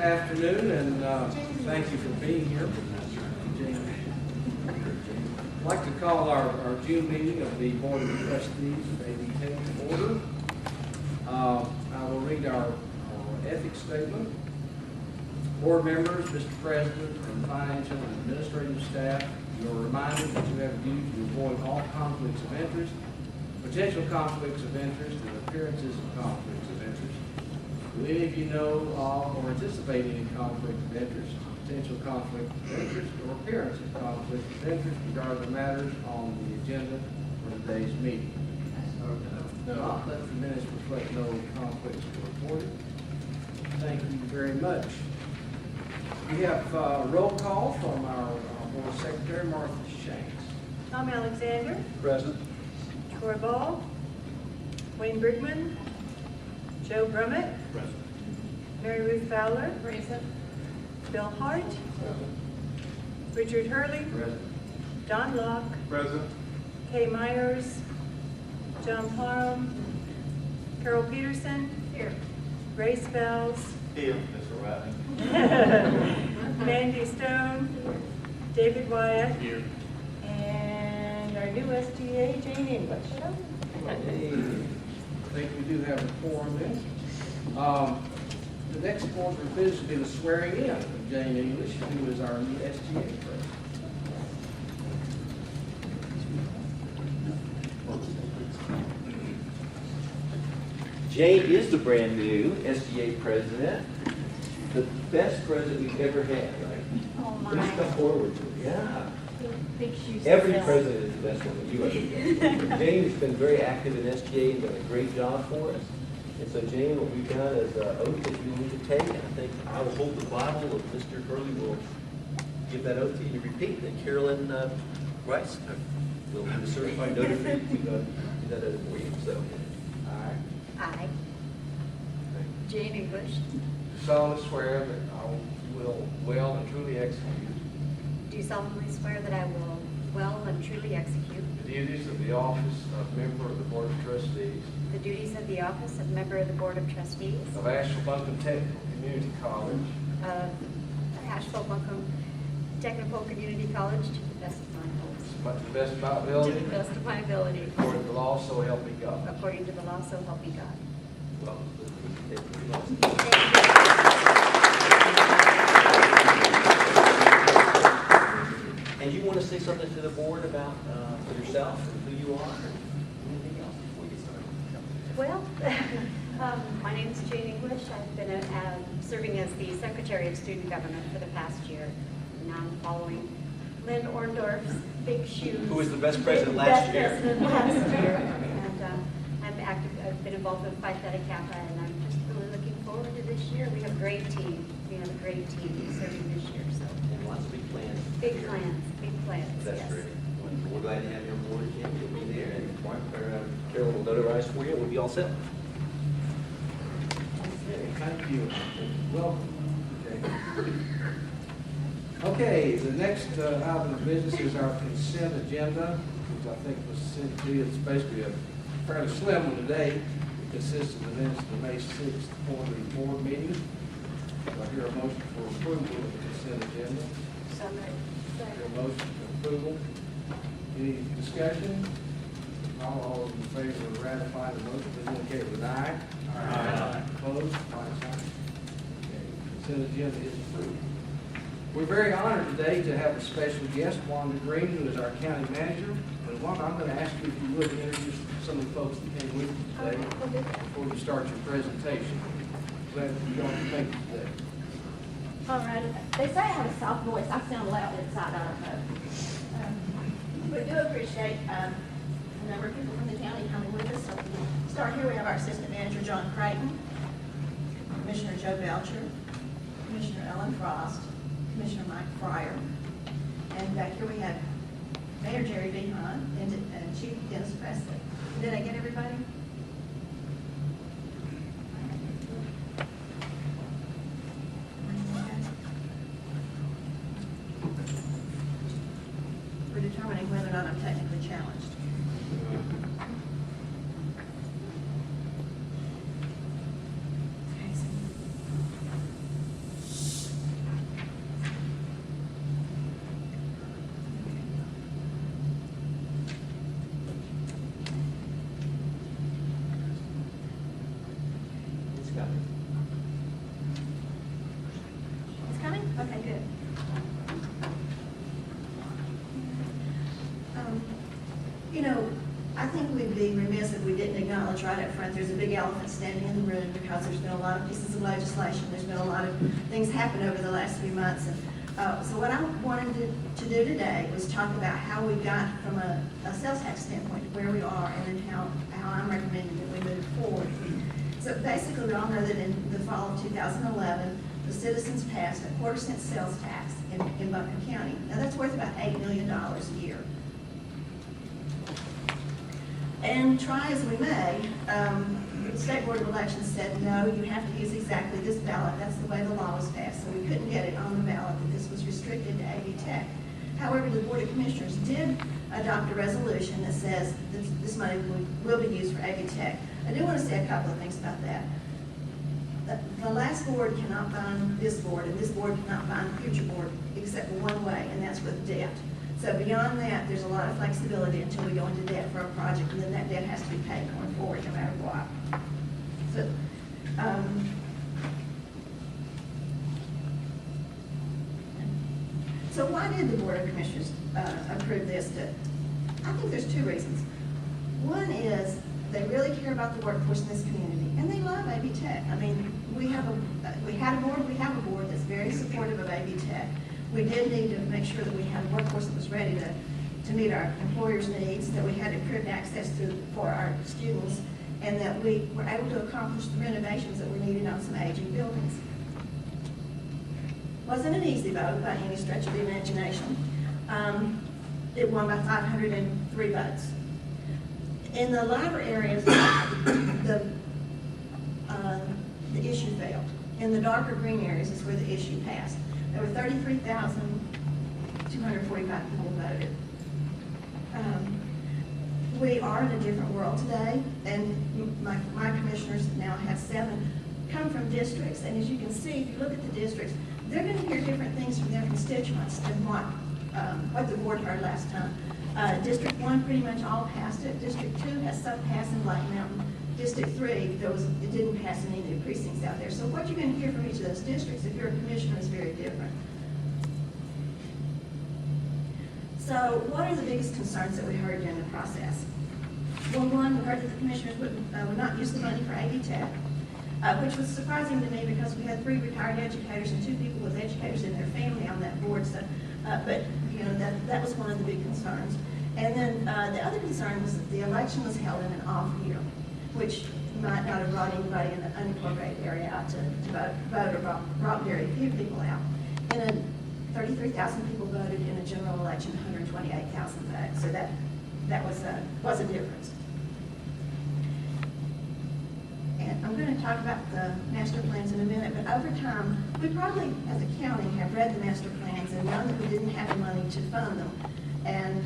afternoon, and thank you for being here. I'd like to call our June meeting of the Board of Trustees maybe to order. I will read our ethics statement. Board members, Mr. President, and financial and administrative staff, you are reminded that you have a duty to avoid all conflicts of interest, potential conflicts of interest, and appearances of conflicts of interest. Do any of you know of or anticipate any conflict of interest, potential conflict of interest, or appearance of conflict of interest regarding the matters on the agenda for today's meeting? No. Let the minutes reflect no conflicts reported. Thank you very much. We have a roll call from our Board Secretary, Martha Shanks. Tom Alexander. Present. Troy Ball. Wayne Brigman. Joe Brummett. Present. Mary Ruth Fowler. Present. Bill Hart. Richard Hurley. Present. Don Locke. Present. Kay Myers. John Parham. Carol Peterson. Here. Ray Spells. Here, Mr. Riley. Mandy Stone. David Wyatt. Here. And our new STA, Jane English. Hey, I think we do have a quorum then. The next order of business will be the swearing in of Jane English, who is our new STA president. Jane is the brand new SGA president, the best president we've ever had, right? Oh my. Please come forward. Yeah. Big shoes to Every fill. president is the best one, but you are the best one. Jane has been very active in SGA and done a great job for us. And so Jane, what we've got is an oath that you need to take, and I think I will hold the Bible, and Mr. Hurley will give that oath to you to repeat, and Carolyn Rice will be the certified notary for you to do that oath for you, so. I, Jane English, Do solemnly swear that I will well and truly execute do solemnly swear that I will well and truly execute the duties of the office of member of the Board of Trustees the duties of the office of member of the Board of Trustees of Asheville Buncombe Technical Community College of Asheville Buncombe Technical Community College to the best of my to the best of my ability. To ability, the best of my ability. according to the law, so help me God. According to the law, so help me God. Well, and you want to say something to the board about yourself, who you are, or anything else before we get started? Well, my name is Jane English. I've been serving as the Secretary of Student Government for the past year. Now I'm following Lynn Orndorff's big shoes. Who was the best president last year? Best president last year. And I'm active. I've been involved with Phi Theta Kappa, and I'm just really looking forward to this year. We have a great team. We have a great team serving this year. So And lots of big plans. big plans, big plans. That's yes. great. We're glad to have you on board, Jim. You'll be there, and Carol will notarize for you, and we'll be all set. Thank you. Welcome. Okay, the next item of business is our consent agenda, which I think was sent to you. It's basically a fairly slim one today. It consists of the minutes of the May 6th quarterly board meeting. Do I hear a motion for approval of the consent agenda? So moved. Hear a motion for approval. Any discussion? All those in favor of ratifying the motion, please indicate with aye. Aye. Opposed? Like sign. Okay, consent agenda is approved. We're very honored today to have a special guest, Wanda Green, who is our county manager. And Wanda, I'm going to ask you if you would introduce some of the folks that came with you today before you start your presentation. Glad that you don't thank you today. All right. They say I have a soft voice. I sound loud inside. I don't know. We do appreciate a number of people from the county coming with us. So we'll start here. We have our assistant manager, John Creighton, Commissioner Joe Belcher, Commissioner Ellen Frost, Commissioner Mike Fryer, and back here we have Mayor Jerry B. Hunt and Chief Dennis Presley. Did I get everybody? We're determining whether or not I'm technically challenged. Okay, so You know, I think we'd be remiss if we didn't acknowledge right up front, there's a big elephant standing in the room because there's been a lot of pieces of legislation, there's been a lot of things happen over the last few months. And so what I wanted to do today was talk about how we got from a sales tax standpoint to where we are, and then how I'm recommending that we move forward. So basically, we all know that in the fall of 2011, the citizens passed a 1/4 cent sales tax in Buncombe County. Now, that's worth about $8 million a year. And try as we may, the State Board of Elections said, no, you have to use exactly this ballot. That's the way the law was passed. So we couldn't get it on the ballot, that this was restricted to AV Tech. However, the Board of Commissioners did adopt a resolution that says that this money will be used for AV Tech. I do want to say a couple of things about that. The last board cannot bind this board, and this board cannot bind the future board, except for one way, and that's with debt. So beyond that, there's a lot of flexibility until we go into debt for a project, and then that debt has to be paid going forward no matter what. So why did the Board of Commissioners approve this? I think there's two reasons. One is they really care about the workforce in this community, and they love AV Tech. I mean, we have a board that's very supportive of AV Tech. We did need to make sure that we had a workforce that was ready to meet our employers' needs, that we had improved access for our students, and that we were able to accomplish the renovations that were needed on some aging buildings. Wasn't an easy vote by any stretch of the imagination. It won by 503 votes. In the lighter areas, the issue failed. In the darker green areas is where the issue passed. There were 33,245 people voted. We are in a different world today, and my commissioners now have 7 come from districts, and as you can see, if you look at the districts, they're going to hear different things from their constituents than what the board heard last time. District 1 pretty much all passed it. District 2 has some pass in Black Mountain. District 3, it didn't pass in any of the precincts out there. So what you're going to hear from each of those districts, if you're a commissioner, is very different. So what are the biggest concerns that we heard during the process? Well, one, we heard that the commissioners would not use the money for AV Tech, which was surprising to me because we had 3 retired educators and 2 people with educators in their family on that board. So, but you know, that was one of the big concerns. And then the other concern was that the election was held in an off year, which might not have brought anybody in the unincorporated area out to vote, or brought very few people out. And 33,000 people voted in a general election, 128,000 votes. So that was a difference. And I'm going to talk about the master plans in a minute, but over time, we probably, as a county, have read the master plans and known that we didn't have the money to fund them. And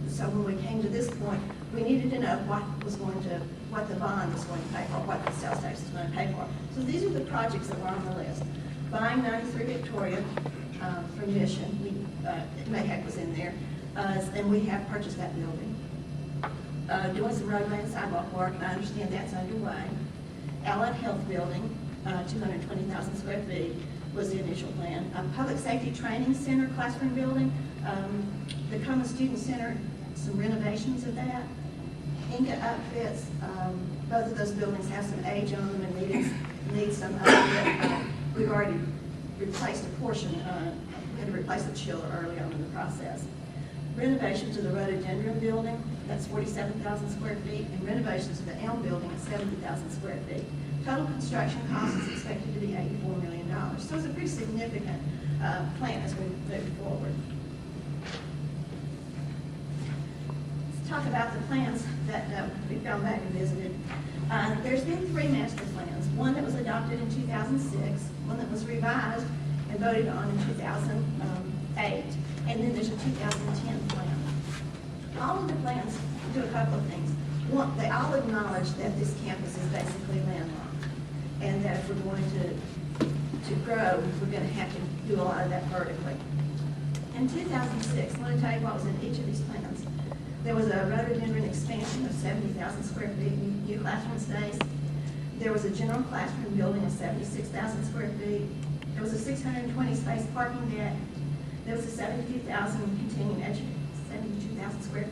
so when we came to this point, we needed to know what the bond was going to pay for, what the sales tax was going to pay for. So these are the projects that were on the list. Buying 93 Victoria from Mission, Mayheck was in there, and we have purchased that building. Doing some roadway and sidewalk work, and I understand that's underway. Allied Health Building, 220,000 square feet was the initial plan. Public Safety Training Center classroom building, the Common Student Center, some renovations of that. Inga Outfits, both of those buildings have some age on them and need some upgrade. We've already replaced a portion, we had to replace the chiller early on in the process. Renovation to the Rhododendron building, that's 47,000 square feet, and renovations to the Elm building at 70,000 square feet. Total construction cost is expected to be $84 million. So it's a pretty significant plan as we move forward. Let's talk about the plans that we've gone back and visited. There's been 3 master plans. One that was adopted in 2006, one that was revised and voted on in 2008, and then there's a 2010 plan. All of the plans do a couple of things. One, they all acknowledge that this campus is basically landlocked, and that if we're going to grow, we're going to have to do a lot of that vertically. In 2006, I want to tell you what was in each of these plans. There was a rhododendron expansion of 70,000 square feet, new classroom space. There was a general classroom building of 76,000 square feet. There was a 620 space parking deck. There was a 72,000 square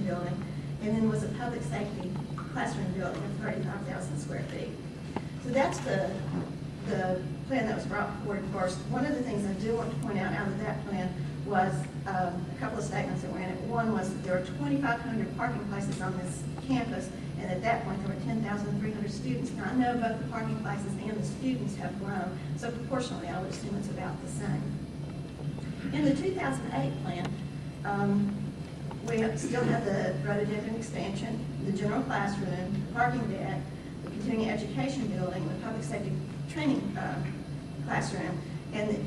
building, and then was a public safety classroom building of 35,000 square feet. So that's the plan that was brought forward first. One of the things I do want to point out of that plan was a couple of statements that were in it. One was that there are 2,500 parking places on this campus, and at that point there were 10,300 students. Now I know both the parking places and the students have grown, so proportionally I would assume it's about the same. In the 2008 plan, we still have the rhododendron expansion, the general classroom, the parking deck, the continuing education building, the public safety training classroom, and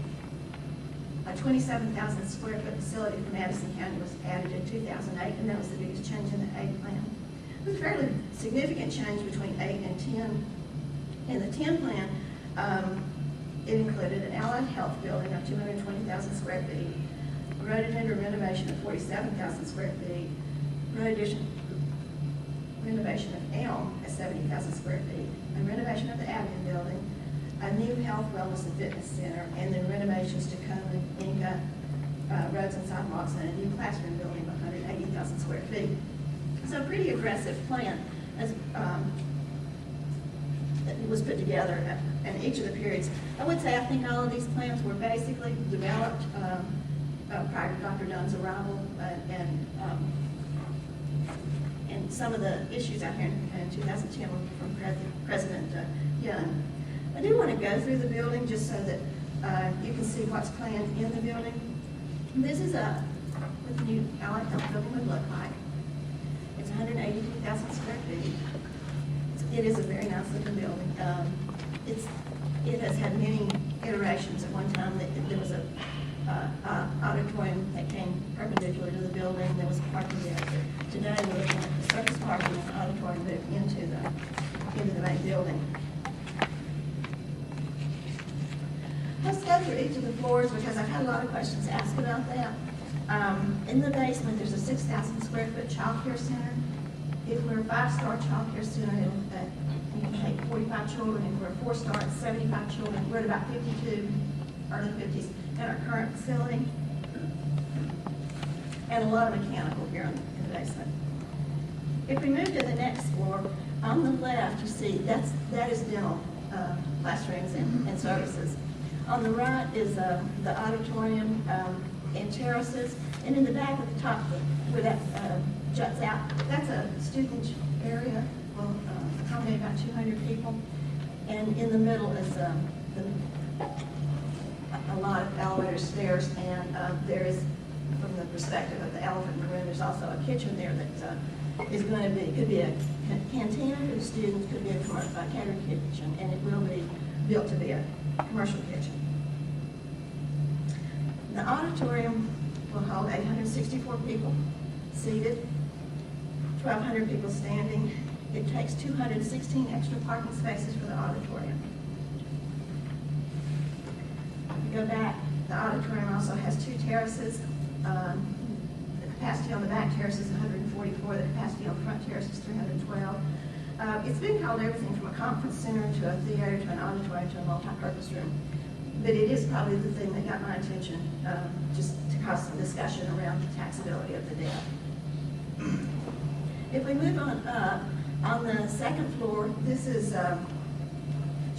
a 27,000 square foot facility for Madison County was added in 2008, and that was the biggest change in the 8 plan. It was a fairly significant change between 8 and 10. In the 10 plan, it included an allied health building of 220,000 square feet, a rhododendron renovation of 47,000 square feet, renovation of Elm at 70,000 square feet, a renovation of the admin building, a new health, wellness, and fitness center, and then renovations to Coleman, Inca, roads and sidewalks, and a new classroom building of 180,000 square feet. So a pretty aggressive plan as that was put together in each of the periods. I would say I think all of these plans were basically developed prior to Dr. Dunn's arrival, and some of the issues out here in 2010 were from President Young. I do want to go through the building just so that you can see what's planned in the building. This is what the new allied health building would look like. It's 182,000 square feet. It is a very nice looking building. It has had many iterations. At one time, there was a auditorium that came perpendicular to the building. There was a parking deck. Today, we're looking at the surface parking and auditorium moved into the main building. Let's go through each of the floors because I've had a lot of questions asked about that. In the basement, there's a 6,000 square foot child care center. If we're a 5-star child care center, you can take 45 children. If we're a 4-star, it's 75 children. We're at about 52, early 50s in our current facility. And a lot of mechanical here in the basement. If we move to the next floor, on the left, you see that is dental classrooms and services. On the right is the auditorium and terraces, and in the back at the top where that juts out, that's a student area. Will accommodate about 200 people, and in the middle is a lot of elevator stairs, and there is, from the perspective of the elephant in the room, there's also a kitchen there that is going to be, could be a cantina for the students, could be a catering kitchen, and it will be built to be a commercial kitchen. The auditorium will hold 864 people seated, 1,200 people standing. It takes 216 extra parking spaces for the auditorium. If you go back, the auditorium also has 2 terraces. The capacity on the back terrace is 144. The capacity on the front terrace is 312. It's been called everything from a conference center to a theater to an auditorium to a multi-purpose room. But it is probably the thing that got my attention, just to cause some discussion around the taxability of the debt. If we move on the second floor, this is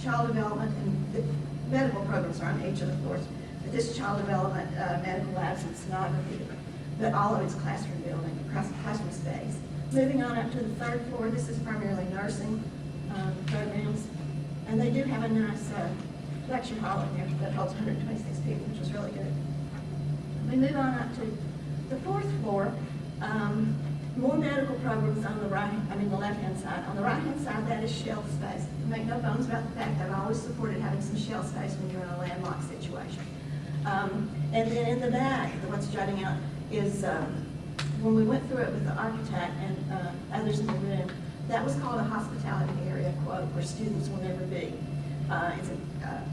child development, and the medical programs are on each of the floors. But this is child development, medical labs, and sonography, but all of it's classroom building, classroom space. Moving on up to the third floor, this is primarily nursing programs, and they do have a nice lecture hall in there that holds 126 people, which is really good. We move on up to the fourth floor. More medical programs on the the left-hand side. On the right-hand side, that is shelf space. Make no bones about the fact that I've always supported having some shelf space when you're in a landlocked situation. And then in the back, what's jutting out is when we went through it with the architect and others in the room, that was called a hospitality area, quote, where students will never be.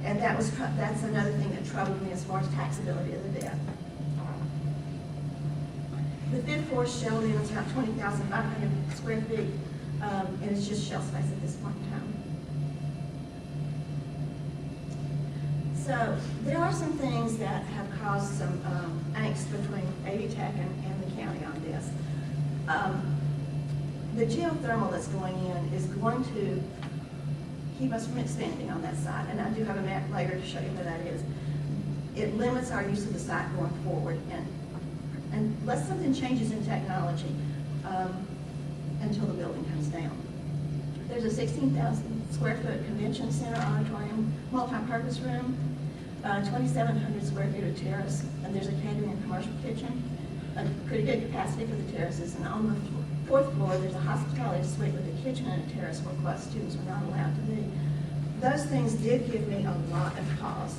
And that's another thing that troubled me as far as taxability of the debt. The fifth floor is shelled in. It's about 20,500 square feet, and it's just shell space at this point in time. So there are some things that have caused some angst between AV Tech and the county on this. The geothermal that's going in is going to keep us from expanding on that site, and I do have a map later to show you where that is. It limits our use of the site going forward, and unless something changes in technology, until the building comes down. There's a 16,000 square foot convention center auditorium, multi-purpose room, 2,700 square feet of terrace, and there's a catering and commercial kitchen, a pretty good capacity for the terraces, and on the fourth floor, there's a hospitality suite with a kitchen and a terrace where what students are not allowed to be. Those things did give me a lot of pause.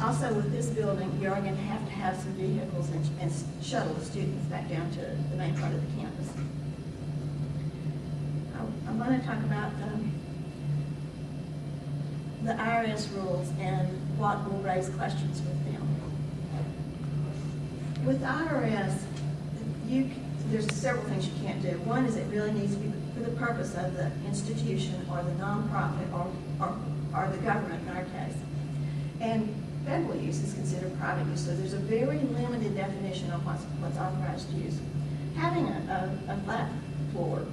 Also, with this building, we are going to have some vehicles and shuttle the students back down to the main part of the campus. I'm going to talk about the IRS rules and what will raise questions with them. With the IRS, there's several things you can't do. One is it really needs to be for the purpose of the institution or the nonprofit or the government in our case. And federal use is considered private use, so there's a very limited definition of what's authorized use. Having a flat floor,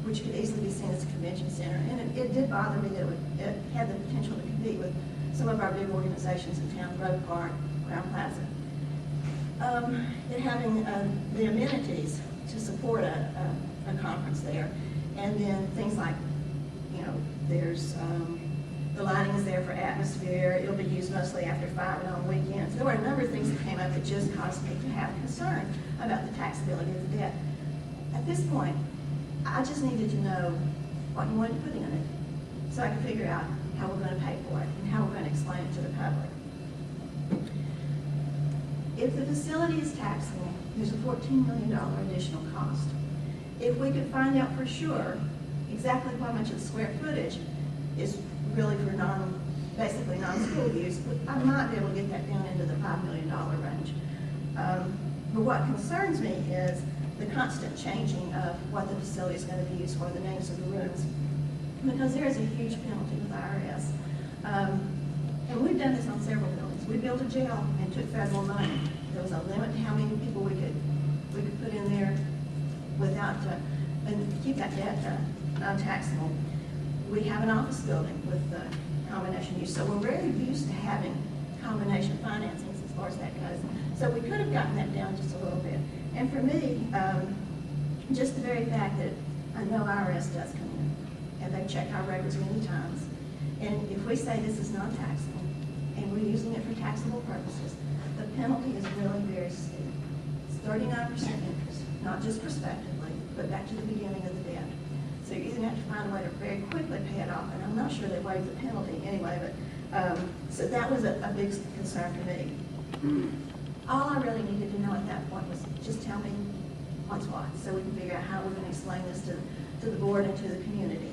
which could easily be seen as a convention center, and it did bother me that it had the potential to compete with some of our big organizations in town, Road Park, Crown Plaza. It having the amenities to support a conference there, and then things like, there's the lighting is there for atmosphere. It'll be used mostly after 5 and on weekends. There were a number of things that came up that just caused me to have concern about the taxability of the debt. At this point, I just needed to know what you wanted to put in it so I could figure out how we're going to pay for it and how we're going to explain it to the public. If the facility is taxable, there's a $14 million additional cost. If we could find out for sure exactly how much of the square footage is really for basically non-school use, I might be able to get that down into the $5 million range. But what concerns me is the constant changing of what the facility is going to be used for, the names of the rooms, because there is a huge penalty with IRS. And we've done this on several buildings. We built a jail and took federal money. There was a limit to how many people we could put in there without, and keep that debt non-taxable. We have an office building with combination use, so we're very used to having combination financings as far as that goes. So we could have gotten that down just a little bit. And for me, just the very fact that I know IRS does come in, and they've checked our records many times, and if we say this is non-taxable, and we're using it for taxable purposes, the penalty is really very steep. It's 39% interest, not just prospectively, but back to the beginning of the debt. So you're either going to have to find a way to very quickly pay it off, and I'm not sure they waived the penalty anyway, but, so that was a big concern for me. All I really needed to know at that point was just tell me what's what, so we can figure out how we're going to explain this to the board and to the community.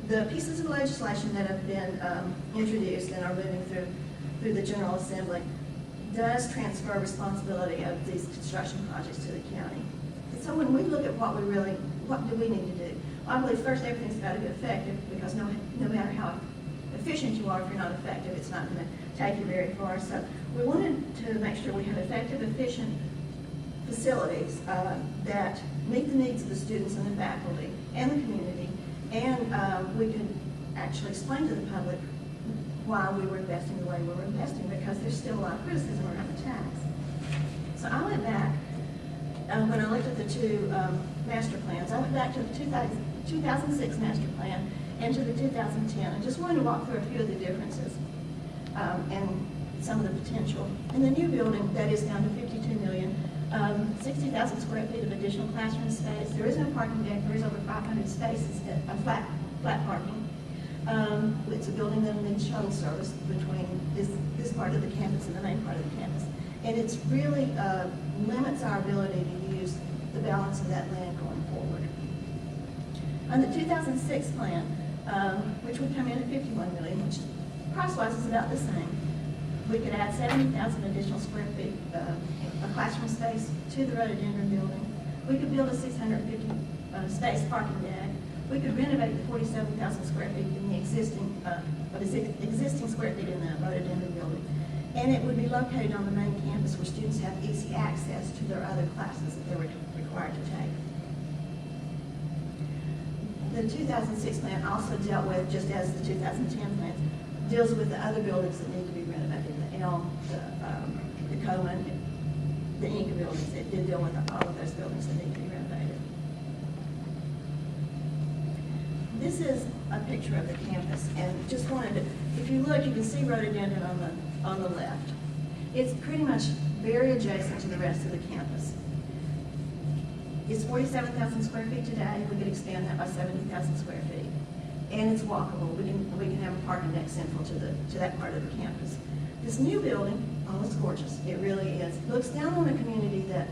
The pieces of legislation that have been introduced and are moving through the General Assembly does transfer responsibility of these construction projects to the county. And so when we look at what do we need to do? Well, I believe first everything's got to be effective, because no matter how efficient you are, if you're not effective, it's not going to take you very far. So we wanted to make sure we have effective, efficient facilities that meet the needs of the students and the faculty and the community, and we could actually explain to the public why we were investing the way we were investing, because there's still a lot of criticism around the tax. So I went back, when I looked at the two master plans, I went back to the 2006 master plan and to the 2010, and just wanted to walk through a few of the differences and some of the potential. In the new building, that is down to $52 million, 60,000 square feet of additional classroom space. There is no parking deck. There is over 500 spaces, flat parking. It's a building that needs shuttle service between this part of the campus and the main part of the campus. And it's really limits our ability to use the balance of that land going forward. On the 2006 plan, which would come in at $51 million, which price-wise is about the same, we could add 70,000 additional square feet of classroom space to the rhododendron building. We could build a 650 space parking deck. We could renovate the 47,000 square feet in the existing square feet in the rhododendron building. And it would be located on the main campus where students have easy access to their other classes that they were required to take. The 2006 plan also dealt with, just as the 2010 plan, deals with the other buildings that need to be renovated, the Elm, the Coleman, the Inca buildings. It did deal with all of those buildings that need to be renovated. This is a picture of the campus, and just wanted to, if you look, you can see rhododendron on the left. It's pretty much very adjacent to the rest of the campus. It's 47,000 square feet today. We could expand that by 70,000 square feet. And it's walkable. We can have a parking deck central to that part of the campus. This new building, oh, it's gorgeous. It really is. It looks down on a community that,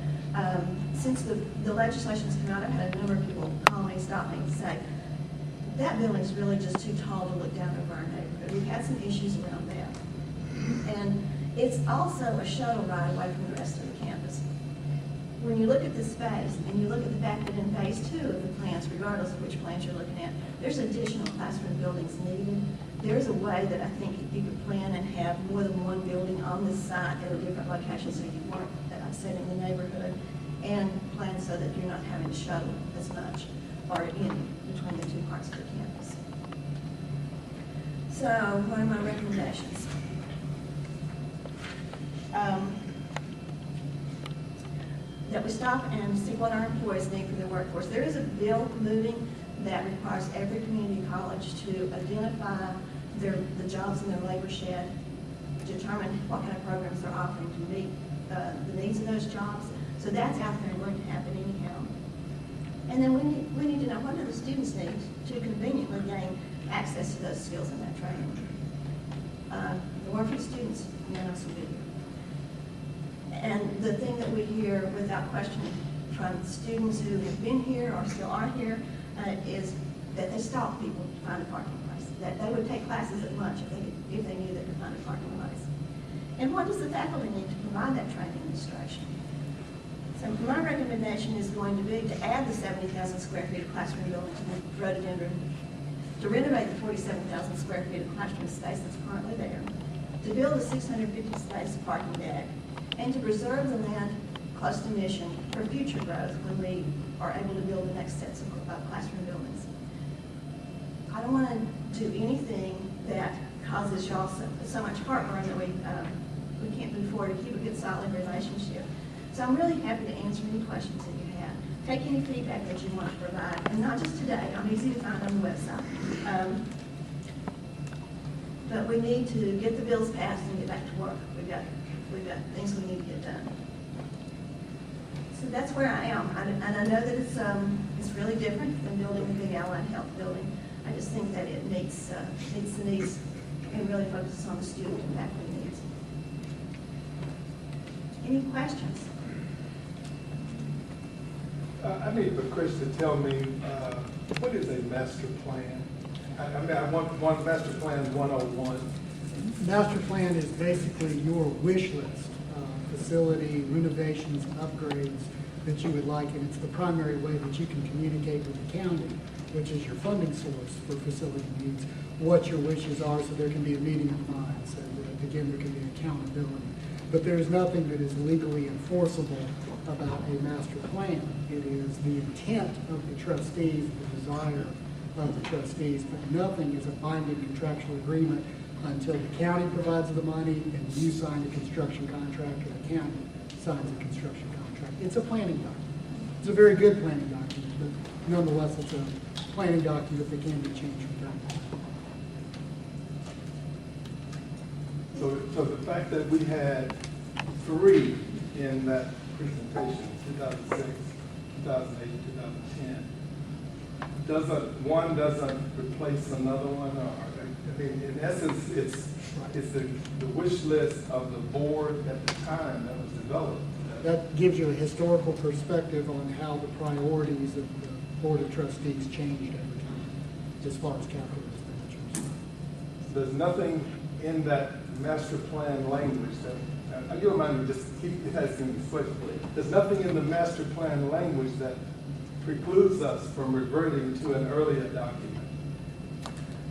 since the legislation's come out, I've had a number of people call me, stop me, and say, that building's really just too tall to look down over our neighborhood. We've had some issues around that. And it's also a shuttle ride away from the rest of the campus. When you look at this space, and you look at the fact that in phase 2 of the plans, regardless of which plans you're looking at, there's additional classroom buildings needed. There's a way that I think you could plan and have more than one building on this site at a different location so you weren't upsetting the neighborhood, and plan so that you're not having to shuttle as much or in between the two parts of the campus. So, what are my recommendations? That we stop and see what our employees need for their workforce. There is a bill moving that requires every community college to identify the jobs in their labor shed, determine what kind of programs they're offering to meet the needs of those jobs. So that's out there and going to happen anyhow. And then we need to know what do the students need to conveniently gain access to those skills and that training. The work for the students, none of us will be here. And the thing that we hear without question from students who have been here or still are here is that they stop people to find a parking place. That they would take classes at lunch if they knew they could find a parking place. And what does the faculty need to provide that training and instruction? So my recommendation is going to be to add the 70,000 square feet of classroom building to the rhododendron, to renovate the 47,000 square feet of classroom space that's currently there, to build a 650 space parking deck, and to preserve the land close to Mission for future growth when we are able to build the next sets of classroom buildings. I don't want to do anything that causes y'all so much heartburn that we can't move forward to keep a good solid relationship. So I'm really happy to answer any questions that you have. Take any feedback that you want to provide, and not just today. I'm easy to find on the website. But we need to get the bills passed and get back to work. We've got things we need to get done. So that's where I am. And I know that it's really different than building the big Allied Health building. I just think that it meets the needs and really focuses on the student and faculty needs. Any questions? I need for Chris to tell me, what is a master plan? I want master plan 101. Master plan is basically your wish list, facility, renovations, upgrades that you would like, and it's the primary way that you can communicate with the county, which is your funding source for facility needs, what your wishes are, so there can be a meeting of minds, and again, there can be accountability. But there is nothing that is legally enforceable about a master plan. It is the intent of the trustees, the desire of the trustees, but nothing is a binding contractual agreement until the county provides the money and you sign the construction contract, or the county signs a construction contract. It's a planning document. It's a very good planning document, but nonetheless, it's a planning document that can be changed from time to time. So the fact that we had 3 in that presentation, 2006, 2008, 2010, one doesn't replace another one, or I mean, in essence, it's the wish list of the board at the time that was developed. That gives you a historical perspective on how the priorities of the Board of Trustees changed over time, as far as capital expenditures. There's nothing in that master plan language that, you don't mind me just keep asking this question, please. There's nothing in the master plan language that precludes us from reverting to an earlier document.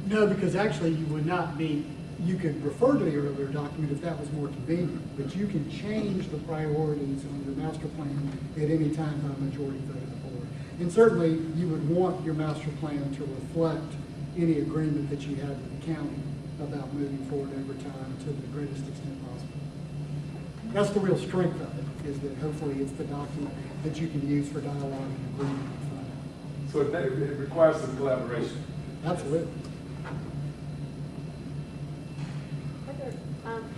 No, because actually you would not be you could refer to the earlier document if that was more convenient, but you can change the priorities on your master plan at any time by a majority vote of the board. And certainly, you would want your master plan to reflect any agreement that you had with the county about moving forward over time to the greatest extent possible. That's the real strength of it, is that hopefully it's the document that you can use for dialogue and agreement with So it requires some collaboration. Absolutely.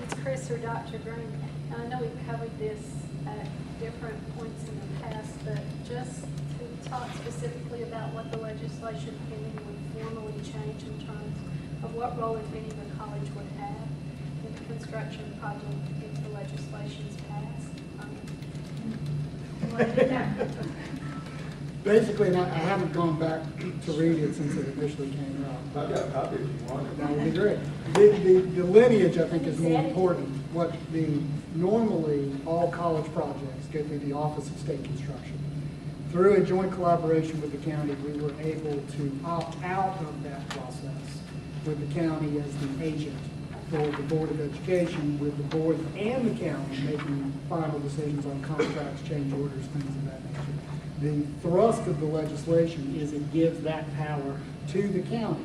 It's Chris or Dr. Green. I know we've covered this at different points in the past, but just to talk specifically about what the legislation pending would formally change in terms of what role, if any, the college would have in the construction project if the legislation's passed. Basically, and I haven't gone back to read it since it initially came out. I've got a copy if you want it. That would be great. The lineage, I think, is more important. Normally, all college projects go through the Office of State Construction. Through a joint collaboration with the county, we were able to opt out of that process with the county as the agent for the Board of Education, with the board and the county making final decisions on contracts, change orders, things of that nature. The thrust of the legislation is it gives that power to the county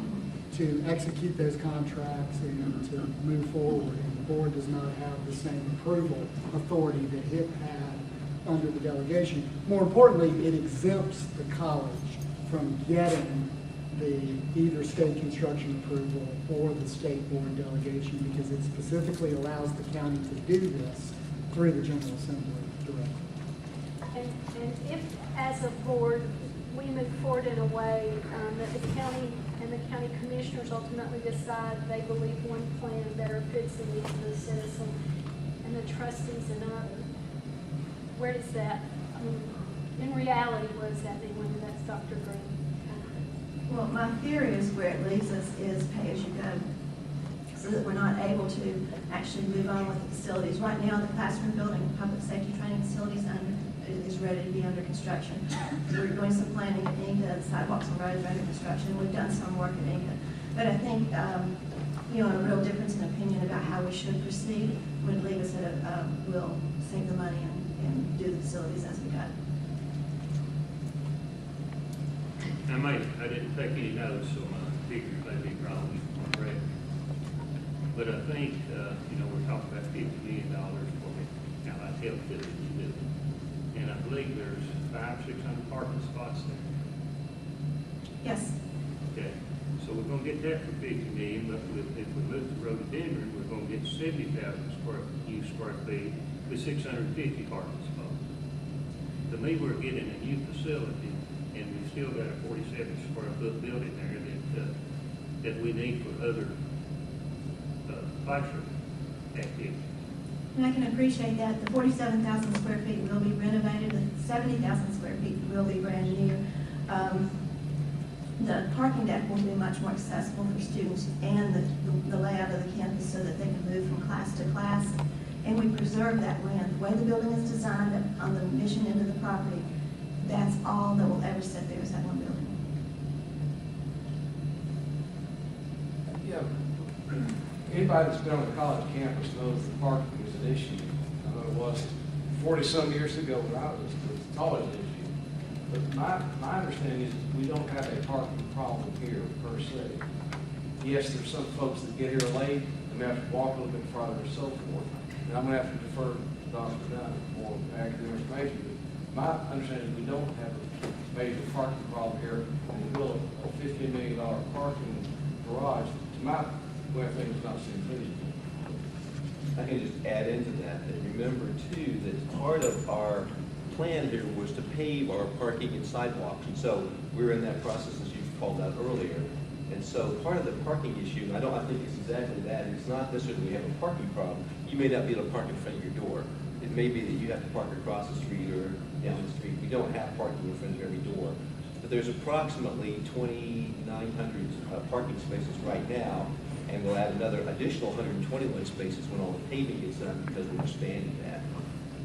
to execute those contracts and to move forward. And the board does not have the same approval authority that HIP had under the delegation. More importantly, it exempts the college from getting the either state construction approval or the state board delegation, because it specifically allows the county to do this through the General Assembly directly. And if, as a board, we move forward in a way that the county and the county commissioners ultimately decide they believe one plan better fits the needs of the citizen, and the trustees another, where does that, in reality, what does that mean when that's Dr. Green? Well, my theory is where it leaves us is pay as you go, so that we're not able to actually move on with the facilities. Right now, the classroom building, public safety training facilities is ready to be under construction. We're doing some planning at Inca, sidewalks and roads are under construction. We've done some work at Inca. But I think, a real difference in opinion about how we should proceed would leave us at we'll save the money and do the facilities as we go. I didn't take any notes, so my figures may be wrong, correct. But I think, we're talking about $50 million for the Allied Health Facility building. And I believe there's 500-600 parking spots there. Yes. Okay, so we're gonna get that for $50 million, but if we move the rhododendron, we're gonna get 70,000 square feet with 650 parking spots. To me, we're getting a new facility, and we've still got a 47 square foot building there that we need for other classroom activities. And I can appreciate that. The 47,000 square feet will be renovated, the 70,000 square feet will be brand new. The parking deck will be much more accessible for students and the layout of the campus so that they can move from class to class. And we preserve that land. The way the building is designed on the mission end of the property, that's all that will ever sit there is that one building. Yeah, anybody that's been on the college campus knows that parking is an issue. I know it was 40-some years ago when I was, it was always an issue. But my understanding is we don't have a parking problem here per se. Yes, there's some folks that get here late and they have to walk a little bit farther and so forth. And I'm gonna have to defer to Dr. Dunn for accurate information. But my understanding is we don't have a major parking problem here. And to build a $15 million parking garage, to my way of thinking, is not seem feasible. I can just add into that, and remember too, that part of our plan here was to pave our parking and sidewalks, and so we're in that process, as you called out earlier. And so part of the parking issue, and I think it's exactly that, it's not necessarily we have a parking problem. You may not be able to park in front of your door. It may be that you have to park across the street or down the street. We don't have parking in front of every door. But there's approximately 2,900 parking spaces right now, and we'll add another additional 121 spaces when all the paving gets done because we're expanding that.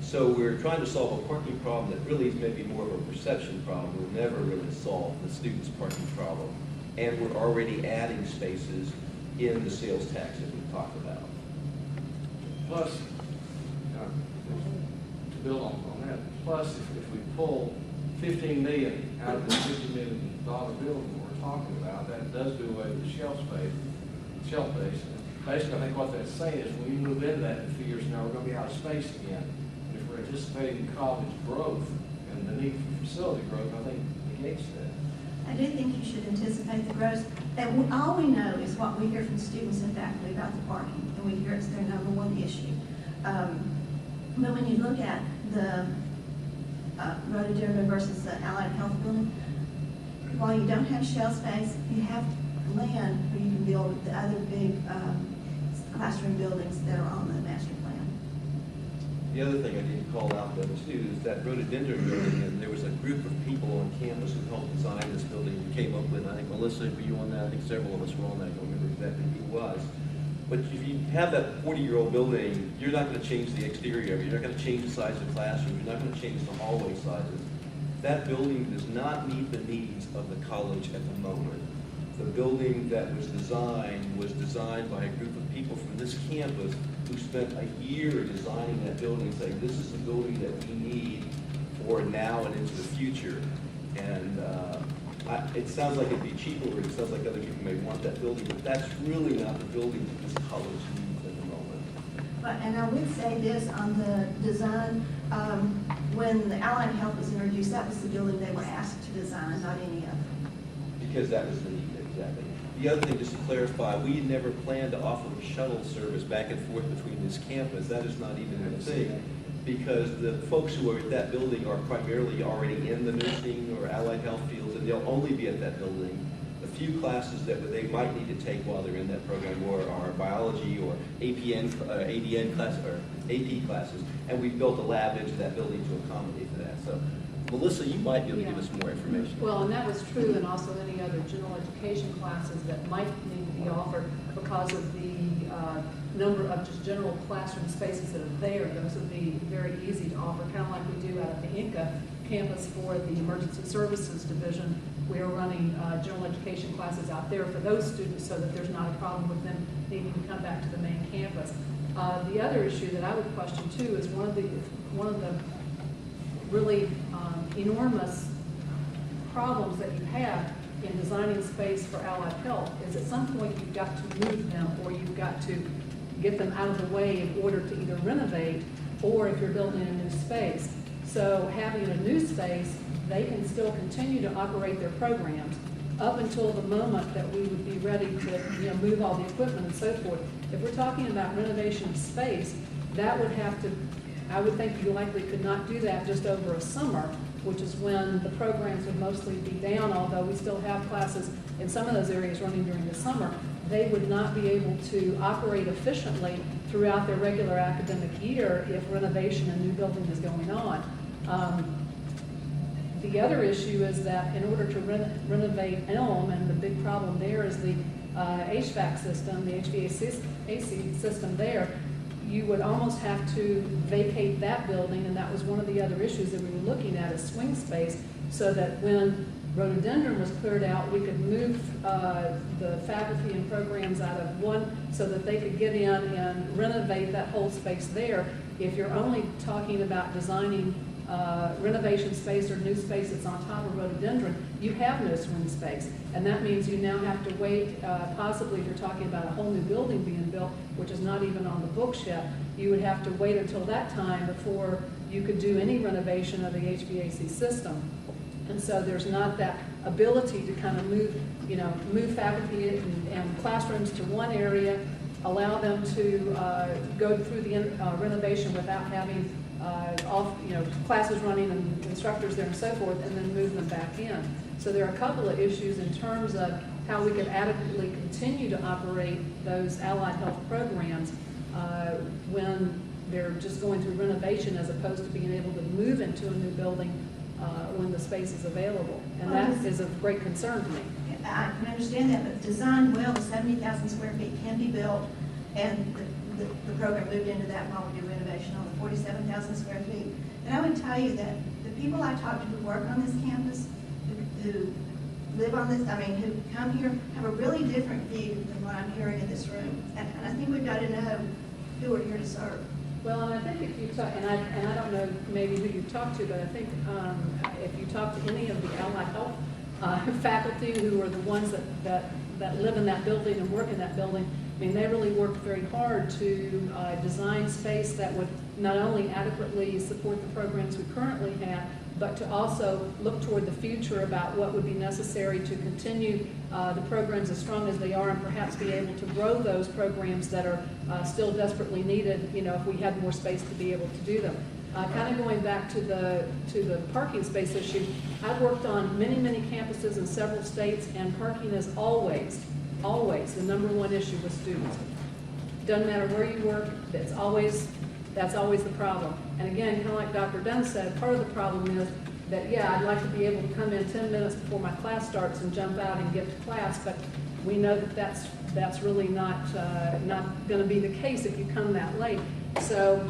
So we're trying to solve a parking problem that really is maybe more of a perception problem. We'll never really solve the students' parking problem. And we're already adding spaces in the sales tax that we've talked about. Plus, to build on that, plus if we pull 15 million out of the $50 million building we're talking about, that does do away with the shelf base. Basically, I think what that's saying is when we move into that in a few years now, we're gonna be out of space again. And if we're anticipating college growth and the need for facility growth, I think negates that. I do think you should anticipate the growth. And all we know is what we hear from students and faculty about the parking, and we hear it's their number one issue. But when you look at the rhododendron versus the Allied Health building, while you don't have shell space, you have land where you can build the other big classroom buildings that are on the master plan. The other thing I need to call out though too is that rhododendron building, and there was a group of people on campus who helped design this building. We came up with, I think Melissa, were you on that? I think several of us were on that. I don't remember exactly who it was. But if you have that 40-year-old building, you're not going to change the exterior of it. You're not going to change the size of the classroom. You're not going to change the hallway sizes. That building does not meet the needs of the college at the moment. The building that was designed by a group of people from this campus who spent a year designing that building, saying this is the building that we need for now and into the future. And it sounds like it'd be cheaper, or it sounds like other people may want that building, but that's really not the building that this college needs at the moment. And I would say this on the design, when the Allied Health was introduced, that was the building they were asked to design, not any other. Because that was the need, exactly. The other thing, just to clarify, we never planned to offer shuttle service back and forth between this campus. That is not even a thing, because the folks who are at that building are primarily already in the nursing or allied health fields, and they'll only be at that building. The few classes that they might need to take while they're in that program are biology or ADN class or AP classes, and we've built a lab into that building to accommodate for that. So, Melissa, you might be able to give us more information. Well, and that was true, and also any other general education classes that might need to be offered because of the number of just general classroom spaces that are there. Those would be very easy to offer, kind of like we do out at the Inca campus for the Emergency Services Division. We are running general education classes out there for those students so that there's not a problem with them needing to come back to the main campus. The other issue that I would question too is one of the really enormous problems that you have in designing space for allied health is at some point you've got to move them, or you've got to get them out of the way in order to either renovate or if you're building a new space. So having a new space, they can still continue to operate their programs up until the moment that we would be ready to move all the equipment and so forth. If we're talking about renovation of space, that would have to, I would think you likely could not do that just over a summer, which is when the programs would mostly be down, although we still have classes in some of those areas running during the summer. They would not be able to operate efficiently throughout their regular academic year if renovation and new building is going on. The other issue is that in order to renovate Elm, and the big problem there is the HVAC system, the HVAC system there, you would almost have to vacate that building, and that was one of the other issues that we were looking at, is swing space, so that when rhododendron was cleared out, we could move the faculty and programs out of one so that they could get in and renovate that whole space there. If you're only talking about designing renovation space or new space that's on top of rhododendron, you have no swing space. And that means you now have to wait, possibly if you're talking about a whole new building being built, which is not even on the books yet, you would have to wait until that time before you could do any renovation of the HVAC system. And so there's not that ability to kind of move faculty and classrooms to one area, allow them to go through the renovation without having classes running and instructors there and so forth, and then move them back in. So there are a couple of issues in terms of how we could adequately continue to operate those allied health programs when they're just going through renovation, as opposed to being able to move into a new building when the space is available. And that is of great concern to me. I can understand that, but designed well, the 70,000 square feet can be built, and the program moved into that while we do renovation on the 47,000 square feet. And I would tell you that the people I talk to who work on this campus, who live on this, who come here, have a really different view than what I'm hearing in this room. And I think we've got to know who we're here to serve. Well, and I think if you talk, and I don't know maybe who you've talked to, but I think if you talk to any of the allied health faculty who are the ones that live in that building and work in that building, I mean, they really worked very hard to design space that would not only adequately support the programs we currently have, but to also look toward the future about what would be necessary to continue the programs as strong as they are, and perhaps be able to grow those programs that are still desperately needed, if we had more space to be able to do them. Kind of going back to the parking space issue, I've worked on many campuses in several states, and parking is always the number one issue with students. Doesn't matter where you work, that's always the problem. And again, kind of like Dr. Dunn said, part of the problem is that, yeah, I'd like to be able to come in 10 minutes before my class starts and jump out and get to class, but we know that that's really not going to be the case if you come that late. So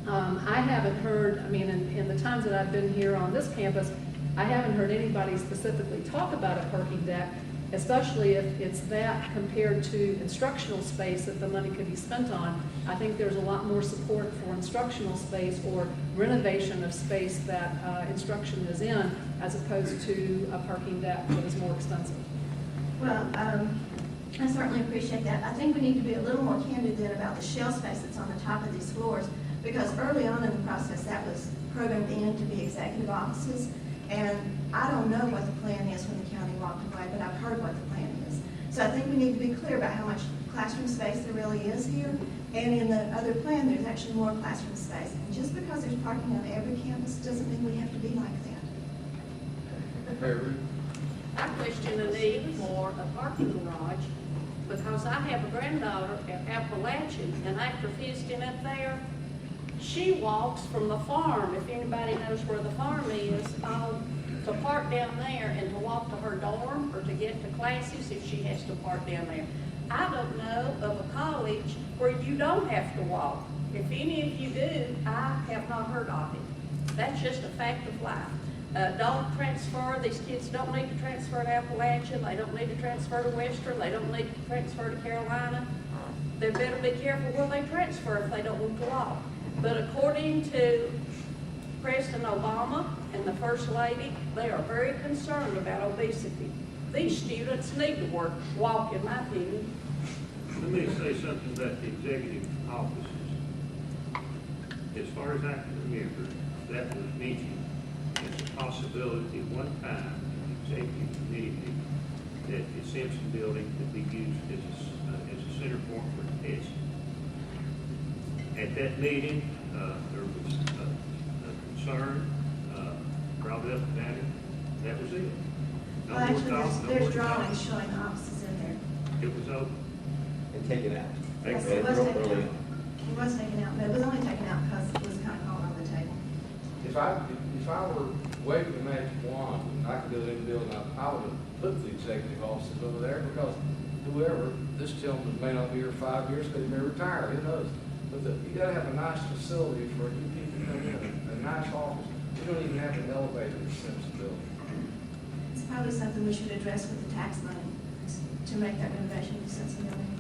I haven't heard, in the times that I've been here on this campus, I haven't heard anybody specifically talk about a parking deck, especially if it's that compared to instructional space that the money could be spent on. I think there's a lot more support for instructional space or renovation of space that instruction is in, as opposed to a parking deck that is more expensive. Well, I certainly appreciate that. I think we need to be a little more candid then about the shell space that's on the top of these floors, because early on in the process, that was programmed in to be executive offices. And I don't know what the plan is when the county walked away, but I've heard what the plan is. So I think we need to be clear about how much classroom space there really is here. And in the other plan, there's actually more classroom space. And just because there's parking on every campus doesn't mean we have to be like that. I question the need for a parking garage because I have a granddaughter at Appalachian, and after visiting up there, she walks from the farm, if anybody knows where the farm is, to park down there and to walk to her dorm or to get to classes if she has to park down there. I don't know of a college where you don't have to walk. If any of you do, I have not heard of it. That's just a fact of life. Don't transfer, these kids don't need to transfer to Appalachian, they don't need to transfer to Western, they don't need to transfer to Carolina. They better be careful where they transfer if they don't want to walk. But according to President Obama and the First Lady, they are very concerned about obesity. These students need to walk, in my opinion. Let me say something about the executive offices. As far as I can remember, that was mentioned as a possibility one time in the executive committee that the Simpson building could be used as a center point for testing. At that meeting, there was a concern brought up about it. That was it. No Well, more actually, talk, no there's more drawings talk. showing the offices in there. It was open. And take it out. Yes, They it was broke taken early out. on. It was taken out, but it was only taken out because it was kind of called on the table. If I were waving the magic wand and I could go in the building, I would have put the executive offices over there, because whoever, this gentleman may not be here 5 years, because he may retire, who knows? But you gotta have a nice facility for you people to come in, a nice office. We don't even have an elevator in the Simpson building. It's probably something we should address with the tax money to make that renovation of Simpson building.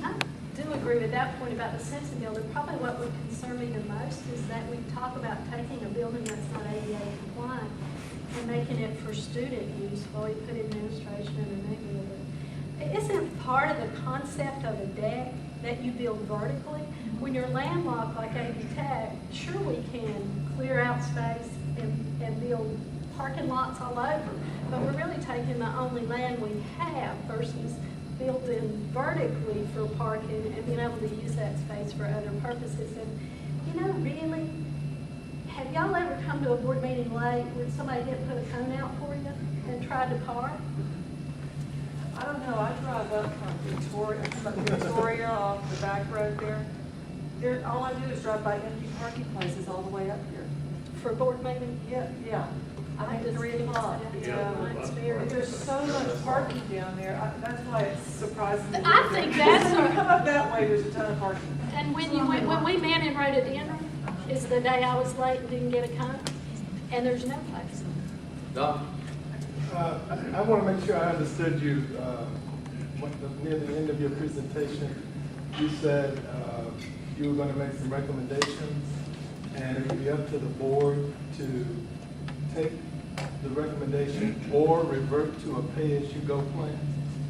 I do agree with that point about the Simpson building. Probably what would concern me the most is that we talk about taking a building that's not ADA compliant and making it for student use while we put administration in that building. Isn't part of the concept of a deck that you build vertically? When you're landlocked like AV Tech, sure we can clear out space and build parking lots all over, but we're really taking the only land we have versus building vertically for parking and being able to use that space for other purposes. And really, have y'all ever come to a board meeting late when somebody didn't put a cone out for you and tried to park? I don't know, I drive up from Victoria off the back road there. All I do is drive by empty parking places all the way up here. For a board meeting? Yeah. I think just 3 didn't o'clock. see Yeah. that. My experience. There's so much parking down there, that's why it's surprising me. I think that's When you a- come up that way, there's a ton of parking. And when we met in rhododendron, is the day I was late and didn't get a cone, and there's no place. Doc? I want to make sure I understood you. Near the end of your presentation, you said you were going to make some recommendations, and it would be up to the board to take the recommendation or revert to a pay-as-you-go plan.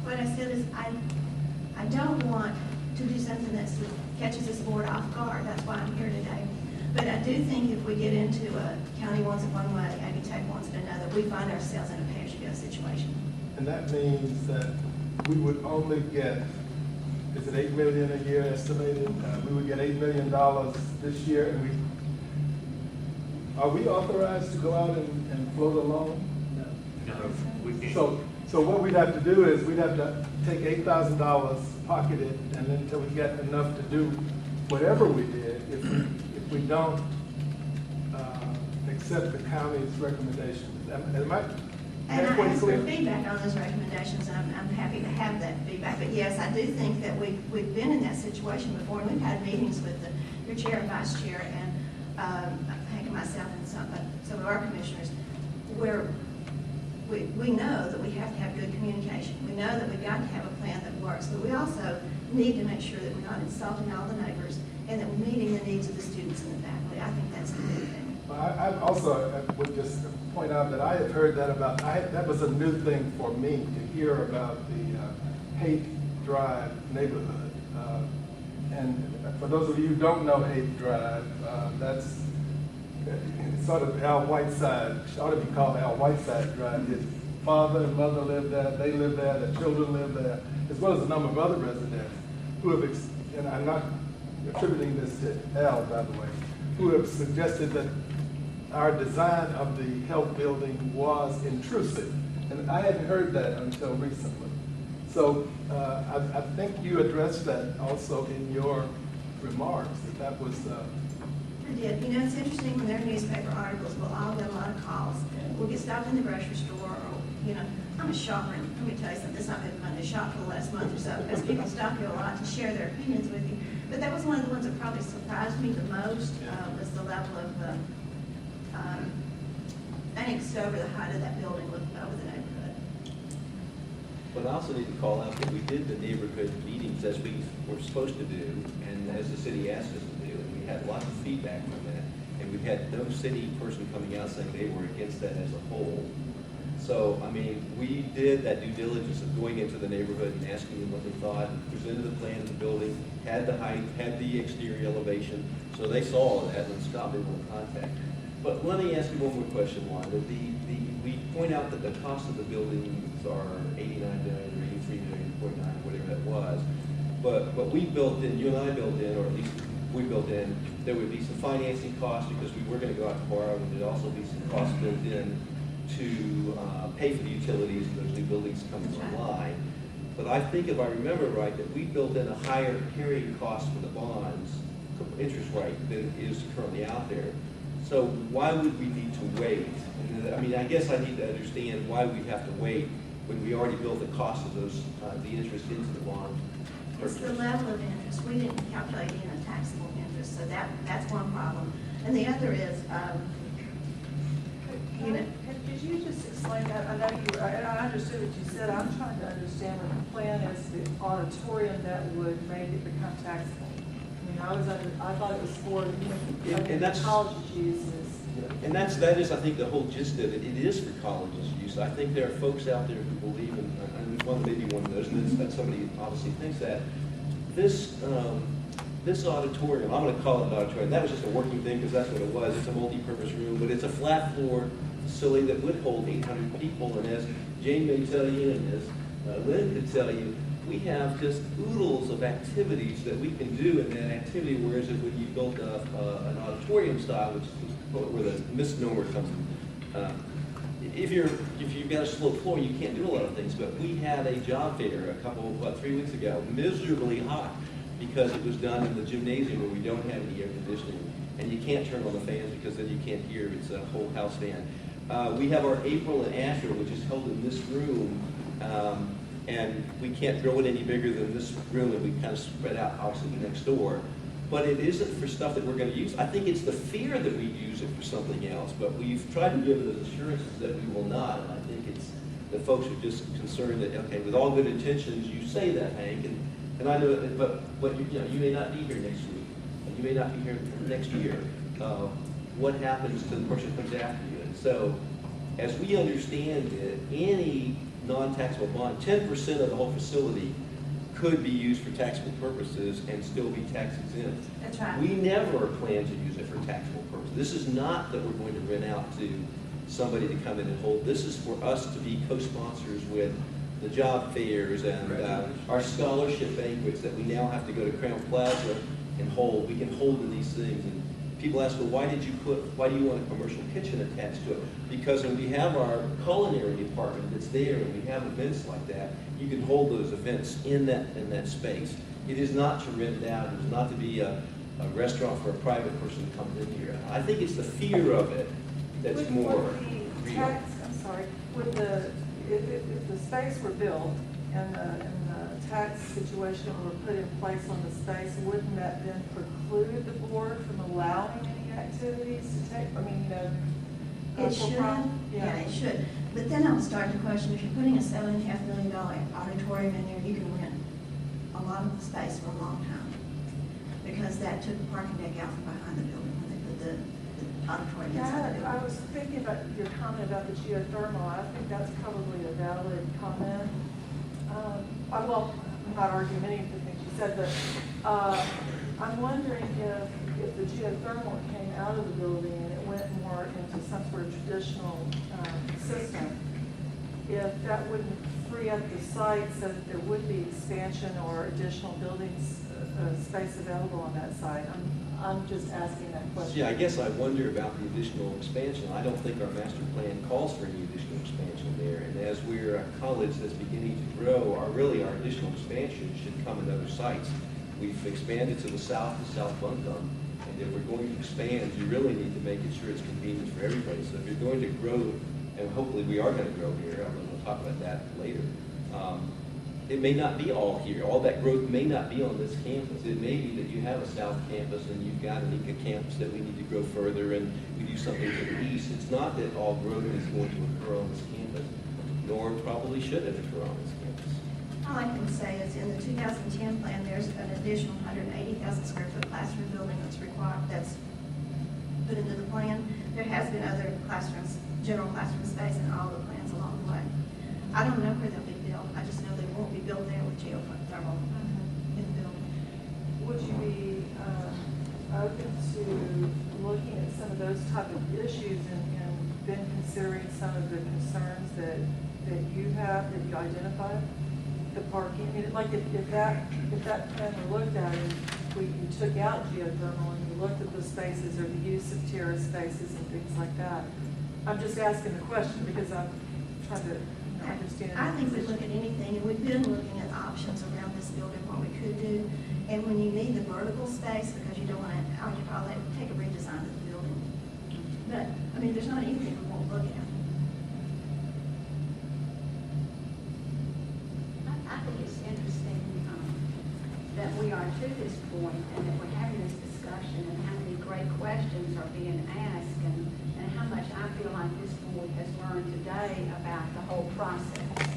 What I said is, I don't want to do something that catches this board off guard. That's why I'm here today. But I do think if we get into a county wants it one way, Aggie Tech wants it another, we find ourselves in a pay-as-you-go situation. And that means that we would only get, is it 8 million a year estimated? We would get $8 million this year, and are we authorized to go out and float a loan? No, we can't. So what we'd have to do is, we'd have to take $8,000, pocket it, and then until we get enough to do whatever we did, if we don't accept the county's recommendations. Am I And I halfway asked for clear? feedback on those recommendations, and I'm happy to have that feedback. But yes, I do think that we've been in that situation before, and we've had meetings with your chair and vice chair, and Hank and myself and some of our commissioners, where we know that we have to have good communication. We know that we've got to have a plan that works, but we also need to make sure that we're not insulting all the neighbors and that we're meeting the needs of the students and the faculty. I think that's the big thing. I also would just point out that I have heard that that was a new thing for me to hear about the Haight Drive neighborhood. And for those of you who don't know Haight Drive, that's sort of Al Whiteside, ought to be called Al Whiteside Drive. His father and mother lived there, they live there, their children live there, as well as a number of other residents who have, and I'm not attributing this to Al, by the way, who have suggested that our design of the health building was intrusive. And I hadn't heard that until recently. So I think you addressed that also in your remarks, that was... I did. You know, it's interesting when there are newspaper articles, we'll all get a lot of calls. We'll get stopped in the grocery store, or, you know, I'm a shopper, and let me tell you something, this has not been fun to shop for the last month or so, because people stop you a lot to share their opinions with you. But that was one of the ones that probably surprised me the most, was the level of angst over the height of that building looking over the neighborhood. But I also need to call out that we did the neighborhood meetings as we were supposed to do, and as the city asked us to do, and we had lots of feedback from that. And we had no city person coming out saying they were against that as a whole. So, I mean, we did that due diligence of going into the neighborhood and asking them what they thought, presented the plan of the building, had the height, had the exterior elevation, so they saw all that and stopped in with contact. But let me ask you one more question, Wanda. We point out that the cost of the buildings are $89 million or $83 million, whatever that was. But we built in, you and I built in, or at least we built in, there would be some financing costs because we were going to go out to borrow, and there'd also be some costs built in to pay for the utilities of those new buildings coming online. But I think if I remember right, that we built in a higher carrying cost for the bonds, interest rate, than is currently out there. So why would we need to wait? And, I mean, I guess I need to understand why we have to wait when we already built the cost of those, the interest into the bond. It's the level of interest. We didn't calculate in a taxable interest, so that's one problem. And the other is, you know. Could you just explain that? I know I understood what you said. I'm trying to understand what the plan is, the auditorium that would make it become taxable. I mean, I thought it was for, And that's- college uses. And that is, I think, the whole gist of it. It is for colleges' use. I think there are folks out there who believe, and one maybe one of those, and that somebody obviously thinks that this auditorium, I'm going to call it an auditorium. That was just a working thing because that's what it was. It's a multi-purpose room, but it's a flat floor facility that would hold 800 people. And as Jane may tell you, and as Lynn could tell you, we have just oodles of activities that we can do in that activity, whereas if when you built an auditorium style, which is where the misnomer comes from, if you've got a sloped floor, you can't do a lot of things. But we had a job fair 3 weeks ago, miserably hot, because it was done in the gymnasium where we don't have any air conditioning, and you can't turn on the fans because then you can't hear. It's a whole house fan. We have our April and Asher, which is held in this room. And we can't grow it any bigger than this room, and we kind of spread out, obviously, next door. But it isn't for stuff that we're going to use. I think it's the fear that we use it for something else, but we've tried to give it assurances that we will not. And I think the folks are just concerned that, okay, with all good intentions, you say that, Hank, and I know, but you may not be here next week, and you may not be here next year. What happens to the person who comes after you? And so, as we understand it, any non-taxable bond, 10% of the whole facility could be used for taxable purposes and still be tax exempt. That's right. We never plan to use it for taxable purposes. This is not that we're going to rent out to somebody to come in and hold. This is for us to be co-sponsors with the job fairs and our scholarship banquets that we now have to go to Crown Plaza and hold. We can hold in these things. And people ask, well, why do you want a commercial kitchen attached to it? Because when we have our culinary department that's there and we have events like that, you can hold those events in that space. It is not to rent it out. It is not to be a restaurant for a private person to come in here. I think it's the fear of it that's Would more the real. tax, I'm sorry, if the space were built and the tax situation were put in place on the space, wouldn't that then preclude the board from allowing any activities to take, It should, yeah, it should. But then I'm starting to question, if you're putting a $7.5 million auditorium in there, you can rent a lot of the space for a long time. Because that took the parking deck out from behind the building when they put the auditorium inside the Yeah, I building. was thinking about your comment about the geothermal. I think that's probably a valid comment. I'm not arguing any of the things you said, but I'm wondering if the geothermal came out of the building and it went more into some sort of traditional system, if that wouldn't free up the site so that there would be expansion or additional buildings, space available on that site. I'm just asking that question. Yeah, I guess I wonder about the additional expansion. I don't think our master plan calls for any additional expansion there. And as we're a college that's beginning to grow, our additional expansion should come in other sites. We've expanded to the south, to South Buncombe. And if we're going to expand, you really need to make it sure it's convenient for everybody. So if you're going to grow, and hopefully we are going to grow here, we'll talk about that later. It may not be all here. All that growth may not be on this campus. It may be that you have a south campus and you've got an ECA campus that we need to grow further and we do something to the east. It's not that all growth is going to occur on this campus, nor probably should it occur on this campus. All I can say is in the 2010 plan, there's an additional 180,000 square foot classroom building that's put into the plan. There has been other classrooms, general classroom space in all the plans along the way. I don't know where they'll be built. I just know they won't be built there with geothermal in the building. Would you be open to looking at some of those type of issues and then considering some of the concerns that you have, that you identified? The parking, like if that plan were looked at and you took out geothermal and you looked at the spaces or the use of terrace spaces and things like that. I'm just asking the question because I'm trying to understand. I think we look at anything, and we've been looking at options around this building, what we could do. And when you need the vertical space, because you don't want to occupy that, take a redesign of the building. But, there's not anything we won't look at. I think it's interesting that we are to this point and that we're having this discussion and how many great questions are being asked and how much I feel like this board has learned today about the whole process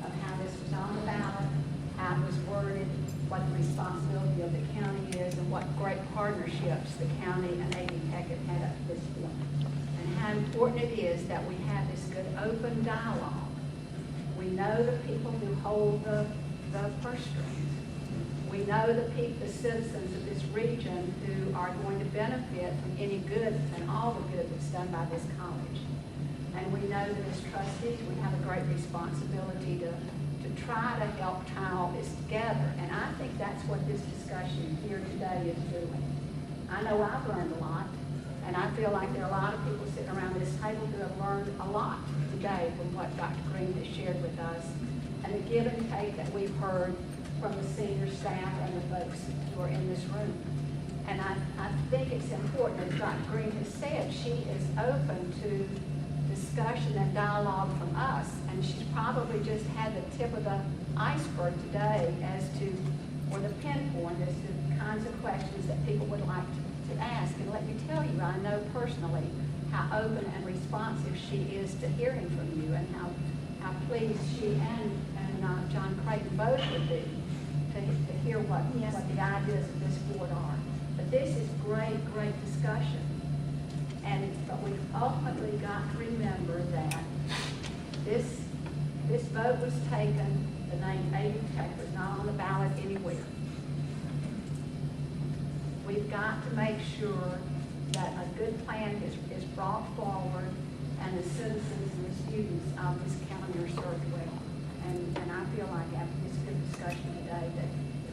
of how this was on the ballot, how it was worded, what the responsibility of the county is, and what great partnerships the county and AV Tech have had up to this point. And how important it is that we have this good open dialogue. We know the people who hold the purse strings. We know the citizens of this region who are going to benefit from any good and all the good that's done by this college. And we know that as trustees, we have a great responsibility to try to help tie all this together. And I think that's what this discussion here today is doing. I know I've learned a lot, and I feel like there are a lot of people sitting around this table who have learned a lot today from what Dr. Green has shared with us, and the give and take that we've heard from the senior staff and the folks who are in this room. And I think it's important, as Dr. Green has said, she is open to discussion and dialogue from us, and she's probably just had the tip of the iceberg today as to, or the pinpoint as to the kinds of questions that people would like to ask. And let me tell you, I know personally how open and responsive she is to hearing from you and how how pleased she and John Creighton both would be to hear what the ideas of this board are. But this is great discussion. But we've ultimately got to remember that this vote was taken, the name AU Tech was not on the ballot anywhere. We've got to make sure that a good plan is brought forward and the citizens and the students of this county are served well. And I feel like after this good discussion today that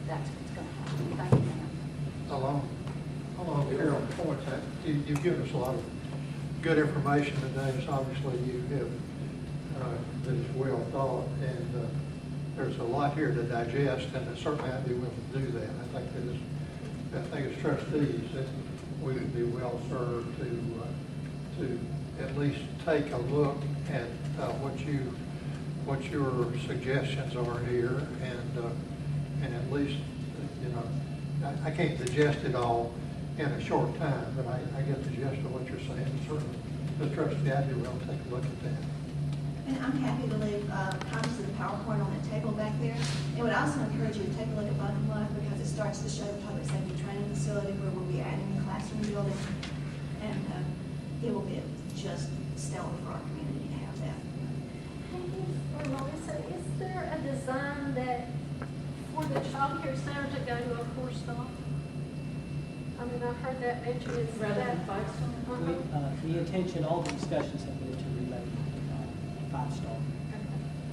that's what's going to happen. Thank you, ma'am. Along Carol's point, you've given us a lot of good information today. So obviously you have, that is well thought, and there's a lot here to digest, and certainly I'd be willing to do that. I think as trustees that we would be well served to at least take a look at what your suggestions are here, and at least, I can't digest it all in a short time, but I get the gist of what you're saying. Certainly, the trustee, I'd be willing to take a look at that. And I'm happy to leave copies of the PowerPoint on that table back there. And would also encourage you to take a look at Bottom Life because it starts to show the public safety training facility where we'll be adding the classroom building. And it will be just stellar for our community to have that. Or Melissa, is there a design that for the child care center to go to a 4-star? I mean, I've heard that mentioned. Is Rather that than 5-star? The intention, all the discussions have been to relate 5-star.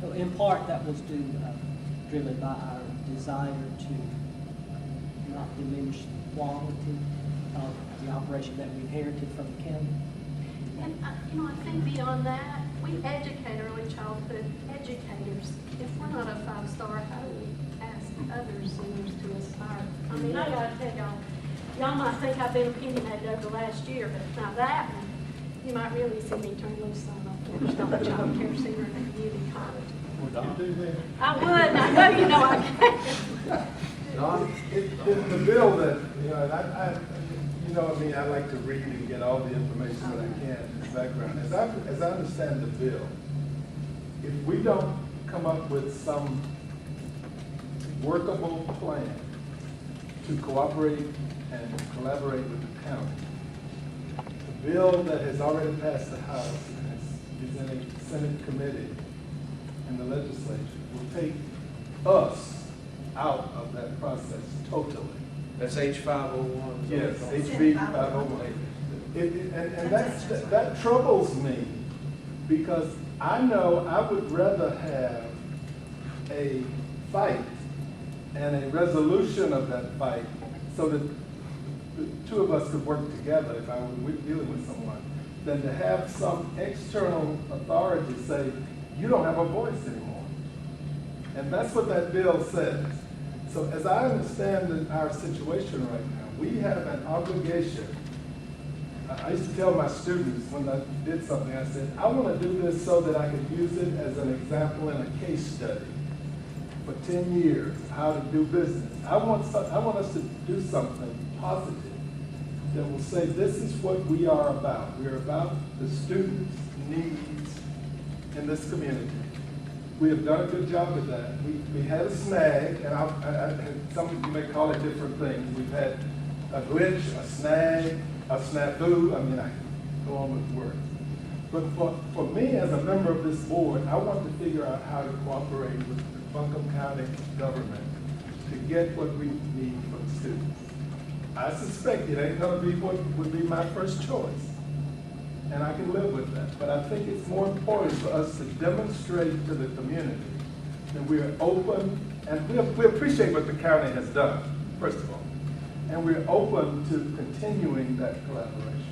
So in part, that was driven by our desire to not diminish the quality of the operation that we inherited from the county. And, I think beyond that, we educate early childhood educators. If we're not a 5-star, how do we ask other seniors to aspire? I mean, I gotta tell y'all might think I've been opinionated over the last year, but if not that, you might really see me turn loose on a 4-star child care center in a community college. You do that? I would, I know you know I can. Don? The bill that, I like to read and get all the information that I can in this background. As I understand the bill, if we don't come up with some workable plan to cooperate and collaborate with the county, the bill that has already passed the House and is in a Senate committee in the legislature will take us out of that process totally. That's H501. Yes, HB 501. And that troubles me because I know I would rather have a fight and a resolution of that fight so that the two of us could work together if I were dealing with someone than to have some external authority say, you don't have a voice anymore. And that's what that bill says. So as I understand our situation right now, we have an obligation. I used to tell my students when I did something, I said, I want to do this so that I can use it as an example in a case study for 10 years, how to do business. I want us to do something positive that will say this is what we are about. We're about the students' needs in this community. We have done a good job with that. We had a snag, and some of you may call it different things. We've had a glitch, a snag, a snafu. I can go on with words. But for me, as a member of this board, I want to figure out how to cooperate with the Buncombe County government to get what we need for the students. I suspect it ain't gonna be what would be my first choice. And I can live with that. But I think it's more important for us to demonstrate to the community that we are open, and we appreciate what the county has done, first of all. And we're open to continuing that collaboration.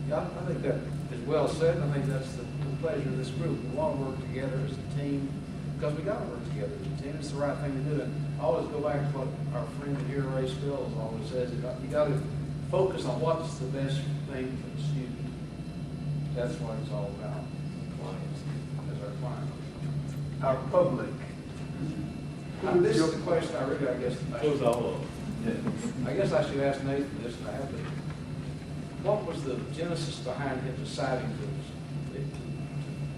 Yeah, I think that is well said. I think that's the pleasure of this group. We want to work together as a team because we got to work together as a team. It's the right thing to do. And I always go back to what our friend here, Ray Spills, always says. You got to focus on what's the best thing for the student. That's what it's all about. Clients, as our client. Our public. This is the question I really, I guess. I guess I should ask Nathan this, and I have to. What was the genesis behind him deciding to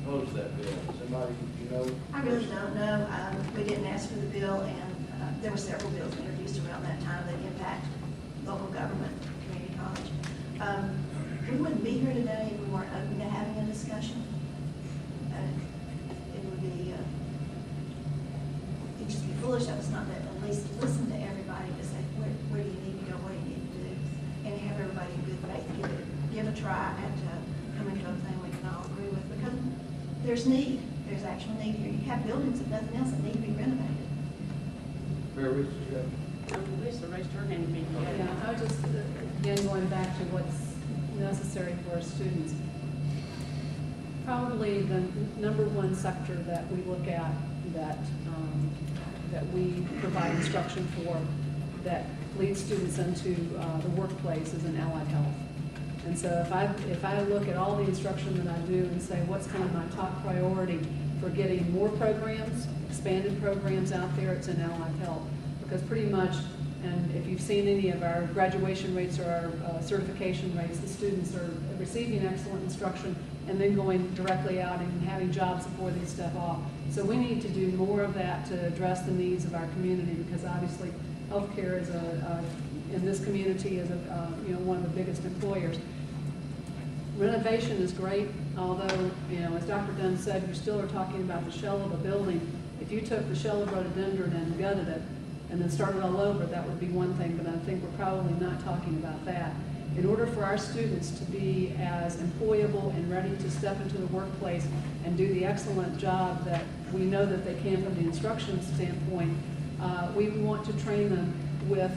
proposed that bill? Somebody, you know? I really don't know. We didn't ask for the bill, and there were several bills introduced around that time that impact local government, community college. We wouldn't be here today if we weren't open to having a discussion. It would be, it'd just be foolish of us not to at least listen to everybody to say, where do you need to go, what do you need to do, and have everybody in good faith give a try at coming to a thing we can all agree with, because there's need. There's actual need here. You have buildings, if nothing else, that need to be renovated. Very rich, you have. Lisa raised her hand a minute ago. Yeah, I was just, again, going back to what's necessary for our students. Probably the number one sector that we look at that we provide instruction for, that leads students into the workplace, is in allied health. And so if I look at all the instruction that I do and say, what's kind of my top priority for getting more programs, expanded programs out there, it's in allied health. Because pretty much, and if you've seen any of our graduation rates or our certification rates, the students are receiving excellent instruction and then going directly out and having jobs before they step off. So we need to do more of that to address the needs of our community, because obviously healthcare is in this community is one of the biggest employers. Renovation is great, although, as Dr. Dunn said, you still are talking about the shell of a building. If you took the shell of rhododendron and gutted it and then started all over, that would be one thing, but I think we're probably not talking about that. In order for our students to be as employable and ready to step into the workplace and do the excellent job that we know that they can from the instruction standpoint, we want to train them with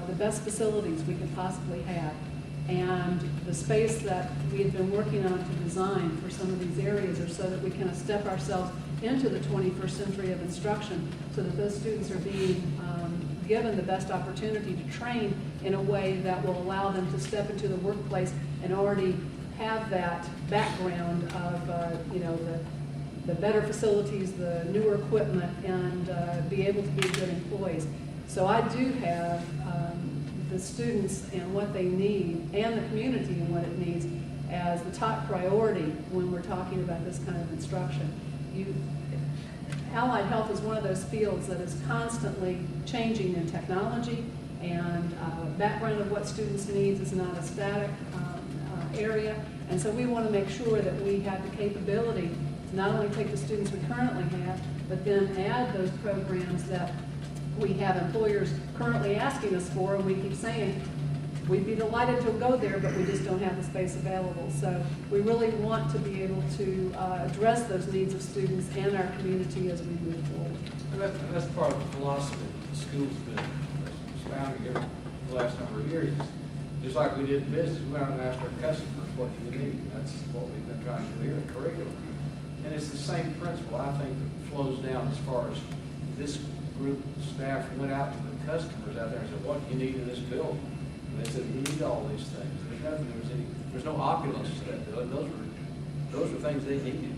the best facilities we can possibly have. And the space that we have been working on to design for some of these areas are so that we can step ourselves into the 21st century of instruction, so that those students are being given the best opportunity to train in a way that will allow them to step into the workplace and already have that background of the better facilities, the newer equipment, and be able to be good employees. So I do have the students and what they need, and the community and what it needs, as the top priority when we're talking about this kind of instruction. Allied health is one of those fields that is constantly changing in technology, and background of what students need is not a static area. And so we want to make sure that we have the capability to not only take the students we currently have, but then add those programs that we have employers currently asking us for, and we keep saying, we'd be delighted to go there, but we just don't have the space available. So we really want to be able to address those needs of students and our community as we move forward. And that's part of the philosophy the school's been expounding here the last number of years. Just like we did in business, we went out and asked our customers, what do you need? That's what we've been trying to do here in curriculum. And it's the same principle, I think, that flows down as far as this group of staff went out to the customers out there and said, what do you need in this building? And they said, we need all these things. There's no opulence to that building. Those were things they needed.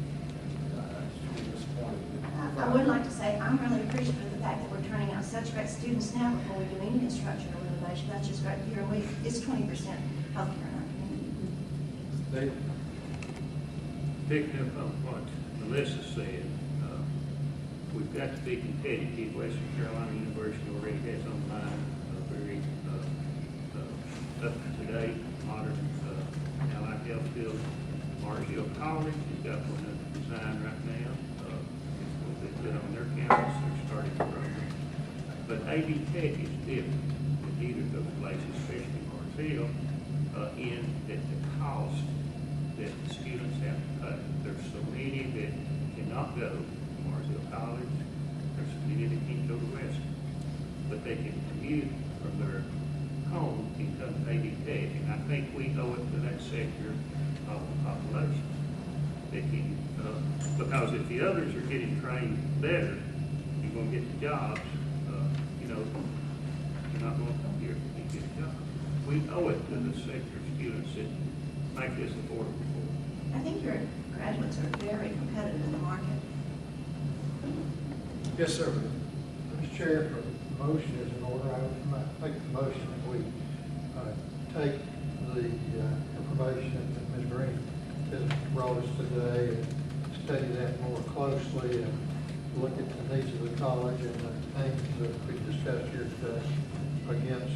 I would like to say, I'm really appreciative of the fact that we're turning out such great students now before we do any construction or renovation. That's just right here. It's 20% healthcare in our community. Picking up on what Melissa said, we've got to be competitive. Western Carolina University already has online very up-to-date, modern allied health field. Marsville College has got one under design right now. They've been on their campus, they're starting the program. But A.B. Tech is different than either of those places, especially Marsville, in that the cost that the students have to pay. There's so many that cannot go to Marsville College. There's so many that can't go to Western. But they can commute from their home and come to A.B. Tech. And I think we owe it to that sector of the population. That can, because if the others are getting trained better, you're going to get the jobs. You're not going to come here and get a job. We owe it to the sector students that make this affordable for them. I think your graduates are very competitive in the market. Yes, sir. Mr. Chair, for the motion is in order. I would make the motion that we take the information that Ms. Green has brought us today and study that more closely and look at the needs of the college and the things that we discussed here today against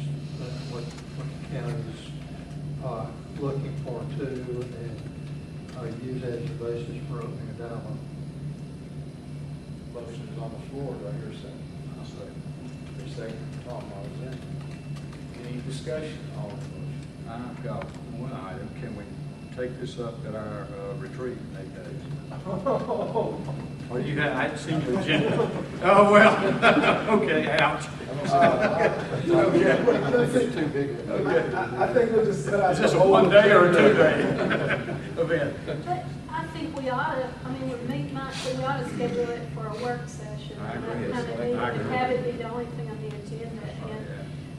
what the county is looking for too, and use that as a basis for opening a dialogue. Motion is on the floor, do I hear a second? I'll second. Your second, Tom, all is in. Any discussion on the motion? I've got one item. Can we take this up at our retreat in 8 days? Or you had, I hadn't seen your agenda. Oh, well, okay, ouch. It's too big. I think we'll just set out. Is this a 1 day or a 2 day event? But I think we ought to, I mean, we meet monthly, we ought to schedule it for a work session. I agree. And that kind of I need agree. to have it be the only thing on the agenda. And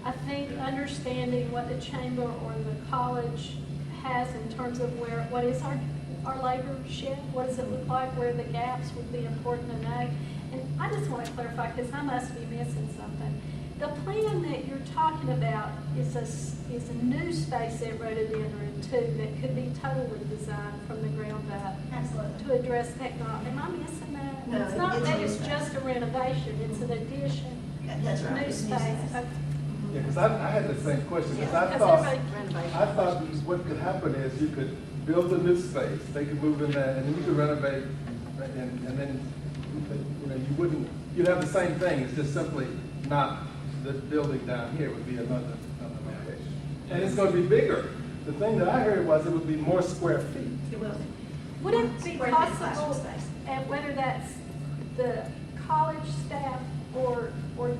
I think understanding what the chamber or the college has in terms of what is our labor shift, what does it look like, where the gaps would be important to know. And I just want to clarify, because I must be missing something. The plan that you're talking about is a new space at Rhododendron too, that could be totally designed from the ground up. Absolutely. To address technology. Am I missing that? No, It's not it's that a new it's space. just a renovation, it's an addition. That's right. New It's space. new space. Okay. Yeah, because I had the same question, because Yeah, because I thought what could happen is you could build a new space, they could move in there, and then you could renovate, and then, you'd have the same thing, it's just simply not the building down here would be another location. And it's gonna be bigger. The thing that I heard was it would be more square feet. It will. Would it be Square feet classroom possible, space. and whether that's the college staff or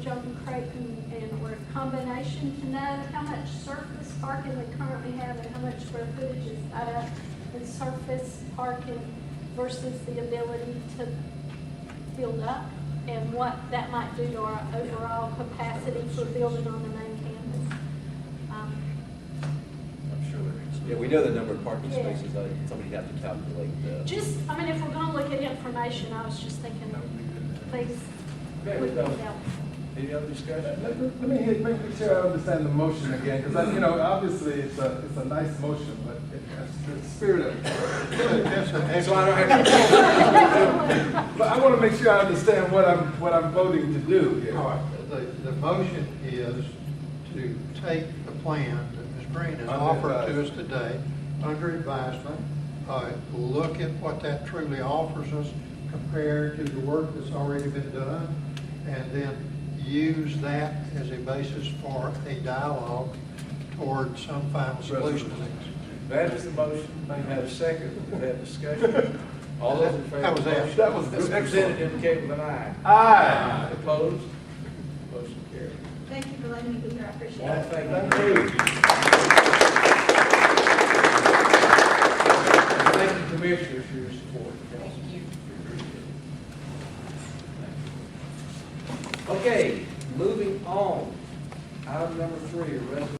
John Creighton or a combination, to know how much surface parking we currently have and how much square footage is tied up in surface parking versus the ability to build up, and what that might do to our overall capacity for building on the main campus? I'm sure there is. Yeah, we know the number of parking Yeah. spaces, somebody has to calculate. Just, I mean, if we're gonna look at information, I was just thinking, please, Okay, would be well, helpful. any other discussion? Let me make sure I understand the motion again, because obviously it's a nice motion, but the spirit of it. So I don't have But I want to make sure I understand what I'm voting to do here. All right, the motion is to take the plan that Ms. Green has Under offered to us advisement. today, under advisement, look at what that truly offers us compared to the work that's already been done, and then use that as a basis for a dialogue toward some final solution. That is the motion. We have a second. We've had discussion. All those in favor? How was that? of the motion, That was as good. presented, indicate with an eye. Aye. Opposed? Motion carried. Thank you for letting me be here, I appreciate Well, it. thank Thank you. you. Thank you, Commissioners, for your support. Thank you. Okay, moving on. Item number 3, a resolution